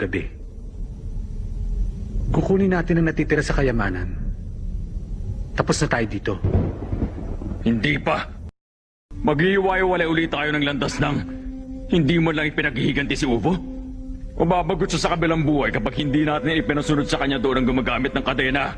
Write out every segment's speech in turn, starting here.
gabi. Kukunin natin ang natitira sa kayamanan. Tapos na tayo dito. Hindi pa. Maghihiwa-walay ulit tayo ng landas ng hindi mo lang ipinaghihiganti si Uvo? O babagot siya sa kabilang buhay kapag hindi natin ipinasunod sa kanya doon ang gumagamit ng kadena?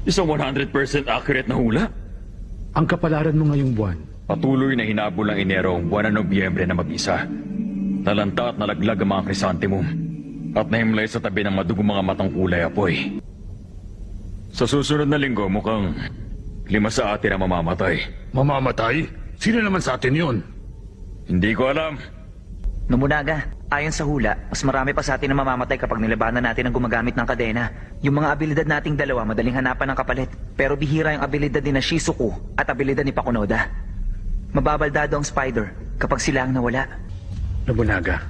Isang 100% accurate na hula? Ang kapalaran mo ngayong buwan, Patuloy na hinabol ng Enero ang buwan ng Nobyembre na mag-isa. Nalanta at nalaglag ang mga krisantemum at nahimlay sa tabi ng madugong mga matang kulay apoy. Sa susunod na linggo mukhang 5 sa atin ang mamamatay. mamamatay? Sino naman sa atin yun? Hindi ko alam. Nobunaga, ayon sa hula, mas marami pa sa atin na mamamatay kapag nilabanan natin ang gumagamit ng kadena. Yung mga abilidad nating dalawa madaling hanapan ng kapalit. Pero bihira yung abilidad ni Shizuku at abilidad ni Pakunoda. Mababaldado ang Spider kapag sila ang nawala. Nobunaga,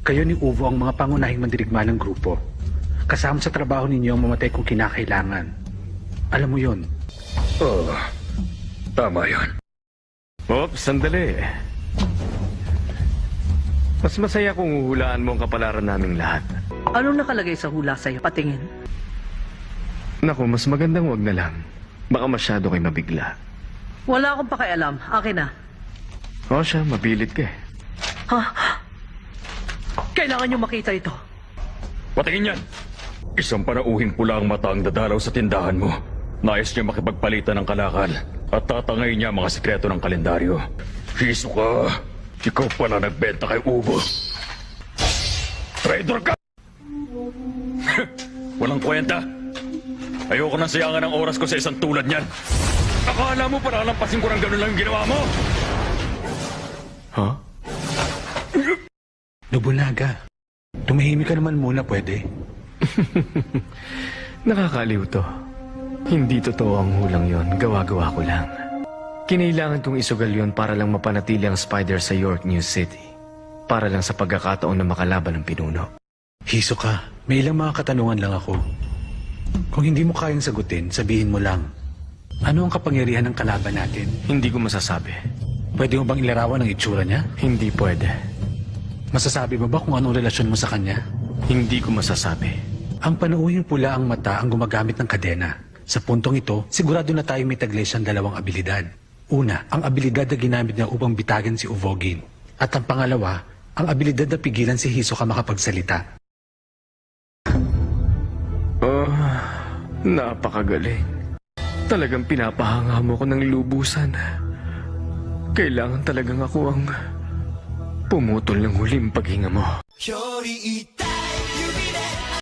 kayo ni Uvo ang mga pangunahing mandirigma ng grupo. Kasama sa trabaho ninyo ang mamatay kung kinakailangan. Alam mo yun. Oh, tama yun. Oops, sandali. Mas masaya kung uhulaan mo ang kapalaran naming lahat. Anong nakalagay sa hula sa'yo? Patingin. Naku, mas magandang wag na lang. Baka masyado kayo mabigla. Wala akong pakialam. Akin na. O siya, mabilit ka eh. Kailangan niyo makita ito. Patingin yan! Isang panauhing pula ang mata ang dadalaw sa tindahan mo. Nais niya makipagpalitan ng kalakal at tatangay niya mga sikreto ng kalendaryo. Shizuka, ikaw pala nagbenta kay Ubo. Traitor ka! Walang kwenta. Ayoko nang sayangan ang oras ko sa isang tulad niyan. Akala mo para lampasin ko ng gano'n lang yung ginawa mo? Ha? Nobunaga, tumahimik ka naman muna, pwede? Nakakaliw to. Hindi totoo ang hulang yon. Gawa-gawa ko lang. Kinailangan kong isugal yon para lang mapanatili ang Spider sa York, New City. Para lang sa pagkakataon na makalaban ng pinuno. Hisoka, may ilang mga katanungan lang ako. Kung hindi mo kayang sagutin, sabihin mo lang. Ano ang kapangyarihan ng kalaban natin? Hindi ko masasabi. Pwede mo bang ilarawan ang itsura niya? Hindi pwede. Masasabi mo ba kung anong relasyon mo sa kanya? Hindi ko masasabi. Ang panauhing pula ang mata ang gumagamit ng kadena. Sa puntong ito, sigurado na tayo may taglay siyang dalawang abilidad. Una, ang abilidad na ginamit niya upang bitagan si Uvogin. At ang pangalawa, ang abilidad na pigilan si Hisoka makapagsalita. Oh, napakagaling. Talagang pinapahanga mo ko ng lubusan. Kailangan talagang ako ang pumutol ng huling paghinga mo.